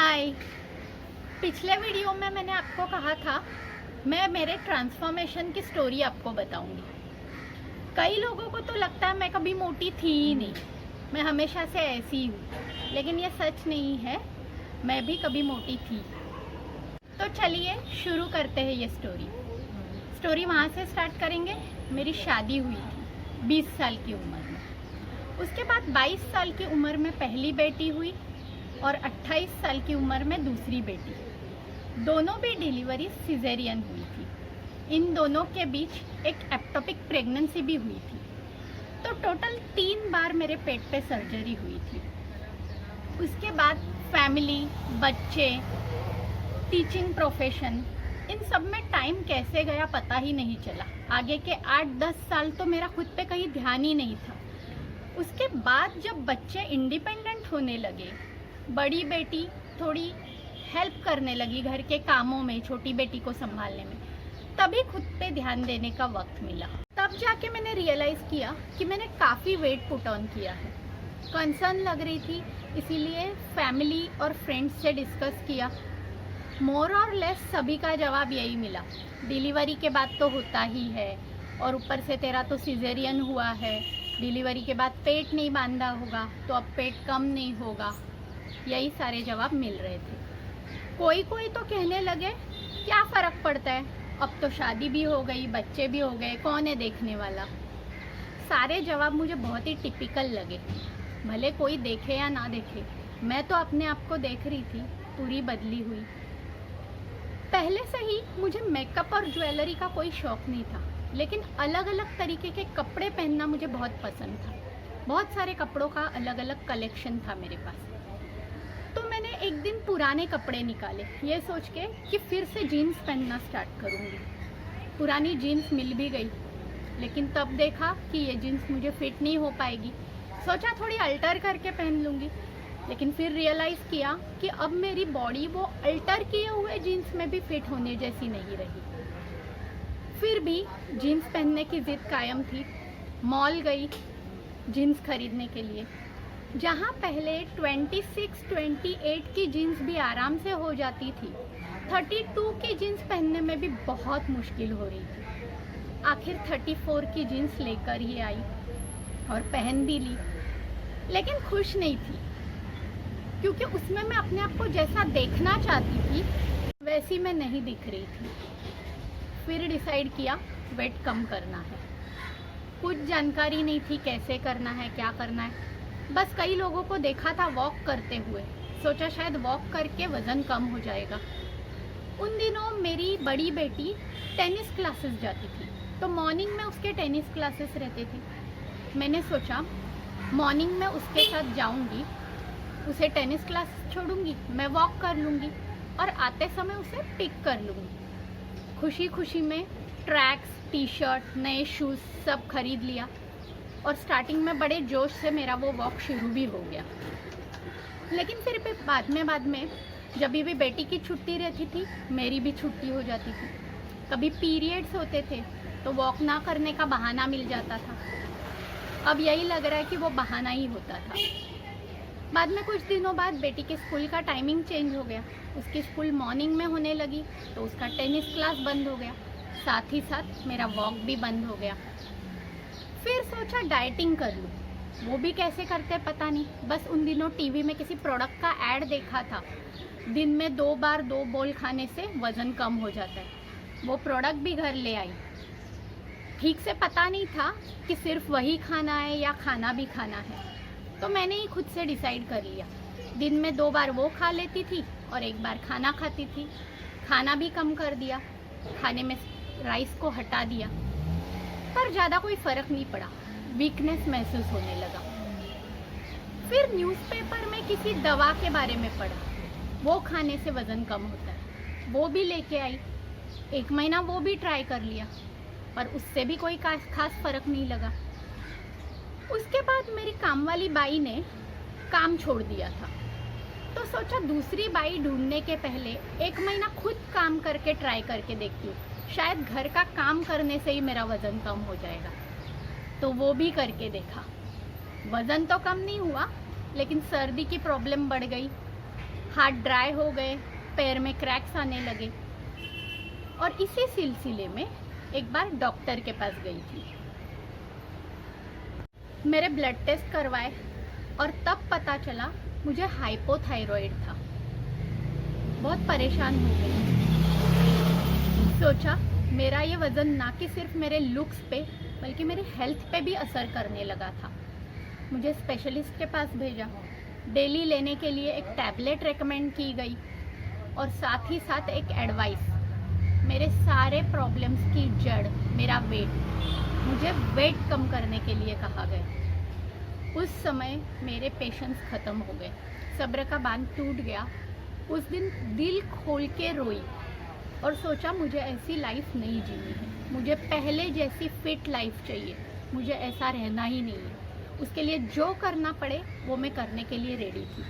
हाय। पिछले वीडियो में मैंने आपको कहा था मैं मेरे ट्रांसफॉर्मेशन की स्टोरी आपको बताऊंगी। कई लोगों को तो लगता है मैं कभी मोटी थी ही नहीं, मैं हमेशा से ऐसी हूँ, लेकिन ये सच नहीं है, मैं भी कभी मोटी थी। तो चलिए शुरू करते हैं ये स्टोरी वहाँ से स्टार्ट करेंगे। मेरी शादी हुई थी 20 साल की उम्र में। उसके बाद 22 साल की उम्र में पहली बेटी हुई और 28 साल की उम्र में दूसरी बेटी। दोनों भी डिलीवरी सिजेरियन हुई थी। इन दोनों के बीच एक एक्टोपिक प्रेगनेंसी भी हुई थी। तो टोटल 3 बार मेरे पेट पे सर्जरी हुई थी। उसके बाद फैमिली, बच्चे, टीचिंग प्रोफेशन, इन सब में टाइम कैसे गया पता ही नहीं चला। आगे के 8-10 साल तो मेरा खुद पे कहीं ध्यान ही नहीं था। उसके बाद जब बच्चे इंडिपेंडेंट होने लगे, बड़ी बेटी थोड़ी हेल्प करने लगी घर के कामों में, छोटी बेटी को संभालने में, तभी खुद पे ध्यान देने का वक्त मिला। तब जाके मैंने रियलाइज़ किया कि मैंने काफ़ी वेट पुट ऑन किया है। कंसर्न लग रही थी, इसीलिए फैमिली और फ्रेंड्स से डिस्कस किया। मोर और लेस सभी का जवाब यही मिला, डिलीवरी के बाद तो होता ही है, और ऊपर से तेरा तो सिजेरियन हुआ है, डिलीवरी के बाद पेट नहीं बांधा होगा तो अब पेट कम नहीं होगा। यही सारे जवाब मिल रहे थे। कोई तो कहने लगे क्या फ़र्क पड़ता है, अब तो शादी भी हो गई, बच्चे भी हो गए, कौन है देखने वाला। सारे जवाब मुझे बहुत ही टिपिकल लगे। भले कोई देखे या ना देखे, मैं तो अपने आप को देख रही थी पूरी बदली हुई। पहले से ही मुझे मेकअप और ज्वेलरी का कोई शौक़ नहीं था, लेकिन अलग अलग तरीके के कपड़े पहनना मुझे बहुत पसंद था। बहुत सारे कपड़ों का अलग अलग कलेक्शन था मेरे पास। तो मैंने एक दिन पुराने कपड़े निकाले, ये सोच के कि फिर से जीन्स पहनना स्टार्ट करूँगी। पुरानी जीन्स मिल भी गई, लेकिन तब देखा कि ये जीन्स मुझे फिट नहीं हो पाएगी। सोचा थोड़ी अल्टर करके पहन लूँगी, लेकिन फिर रियलाइज़ किया कि अब मेरी बॉडी वो अल्टर किए हुए जीन्स में भी फिट होने जैसी नहीं रही। फिर भी जीन्स पहनने की ज़िद कायम थी। मॉल गई जीन्स खरीदने के लिए, जहाँ पहले 26-28 की जीन्स भी आराम से हो जाती थी, 32 की जीन्स पहनने में भी बहुत मुश्किल हो रही थी। आखिर 34 की जीन्स लेकर ही आई और पहन भी ली, लेकिन खुश नहीं थी, क्योंकि उसमें मैं अपने आप को जैसा देखना चाहती थी वैसी मैं नहीं दिख रही थी। फिर डिसाइड किया वेट कम करना है। कुछ जानकारी नहीं थी कैसे करना है, क्या करना है। बस कई लोगों को देखा था वॉक करते हुए, सोचा शायद वॉक करके वज़न कम हो जाएगा। उन दिनों मेरी बड़ी बेटी टेनिस क्लासेस जाती थी, तो मॉर्निंग में उसके टेनिस क्लासेस रहते थे। मैंने सोचा मॉर्निंग में उसके साथ जाऊंगी, उसे टेनिस क्लास छोड़ूंगी, मैं वॉक कर लूँगी और आते समय उसे पिक कर लूँगी। खुशी खुशी में ट्रैक्स, टी शर्ट, नए शूज़ सब खरीद लिया और स्टार्टिंग में बड़े जोश से मेरा वो वॉक शुरू भी हो गया। लेकिन फिर भी बाद में जब भी बेटी की छुट्टी रहती थी, मेरी भी छुट्टी हो जाती थी। कभी पीरियड्स होते थे तो वॉक ना करने का बहाना मिल जाता था। अब यही लग रहा है कि वो बहाना ही होता था। बाद में कुछ दिनों बाद बेटी के स्कूल का टाइमिंग चेंज हो गया। उसकी स्कूल मॉर्निंग में होने लगी, तो उसका टेनिस क्लास बंद हो गया, साथ ही साथ मेरा वॉक भी बंद हो गया। फिर सोचा डाइटिंग कर लूँ, वो भी कैसे करते पता नहीं। बस उन दिनों टीवी में किसी प्रोडक्ट का ऐड देखा था, दिन में 2 बार 2 बोल खाने से वज़न कम हो जाता है। वो प्रोडक्ट भी घर ले आई। ठीक से पता नहीं था कि सिर्फ वही खाना है या खाना भी खाना है, तो मैंने ही खुद से डिसाइड कर लिया। दिन में 2 बार वो खा लेती थी और 1 बार खाना खाती थी। खाना भी कम कर दिया, खाने में राइस को हटा दिया, पर ज़्यादा कोई फ़र्क नहीं पड़ा, वीकनेस महसूस होने लगा। फिर न्यूज़पेपर में किसी दवा के बारे में पढ़ा, वो खाने से वज़न कम होता है, वो भी लेके आई। 1 महीना वो भी ट्राई कर लिया, पर उससे भी कोई खास फ़र्क नहीं लगा। उसके बाद मेरी काम वाली बाई ने काम छोड़ दिया था, तो सोचा दूसरी बाई ढूंढने के पहले 1 महीना खुद काम करके ट्राई करके देखती हूँ, शायद घर का काम करने से ही मेरा वज़न कम हो जाएगा। तो वो भी करके देखा, वज़न तो कम नहीं हुआ, लेकिन सर्दी की प्रॉब्लम बढ़ गई। हाथ ड्राई हो गए, पैर में क्रैक्स आने लगे। और इसी सिलसिले में एक बार डॉक्टर के पास गई थी। मेरे ब्लड टेस्ट करवाए और तब पता चला मुझे हाइपोथायरॉइड था। बहुत परेशान हो गई। सोचा मेरा ये वज़न ना कि सिर्फ मेरे लुक्स पे बल्कि मेरी हेल्थ पे भी असर करने लगा था। मुझे स्पेशलिस्ट के पास भेजा। डेली लेने के लिए एक टैबलेट रेकमेंड की गई और साथ ही साथ एक एडवाइस, मेरे सारे प्रॉब्लम्स की जड़ मेरा वेट, मुझे वेट कम करने के लिए कहा गया। उस समय मेरे पेशेंस ख़त्म हो गए, सब्र का बांध टूट गया। उस दिन दिल खोल के रोई और सोचा मुझे ऐसी लाइफ नहीं जीनी है, मुझे पहले जैसी फिट लाइफ चाहिए, मुझे ऐसा रहना ही नहीं है। उसके लिए जो करना पड़े वो मैं करने के लिए रेडी थी।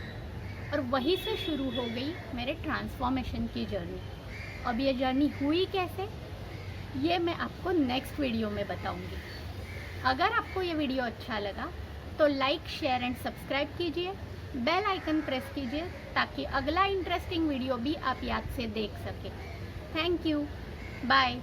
और वहीं से शुरू हो गई मेरे ट्रांसफॉर्मेशन की जर्नी। अब ये जर्नी हुई कैसे, ये मैं आपको नेक्स्ट वीडियो में बताऊंगी। अगर आपको ये वीडियो अच्छा लगा तो लाइक, शेयर एंड सब्सक्राइब कीजिए, बेल आइकन प्रेस कीजिए ताकि अगला इंटरेस्टिंग वीडियो भी आप याद से देख सकें। Thank you, bye.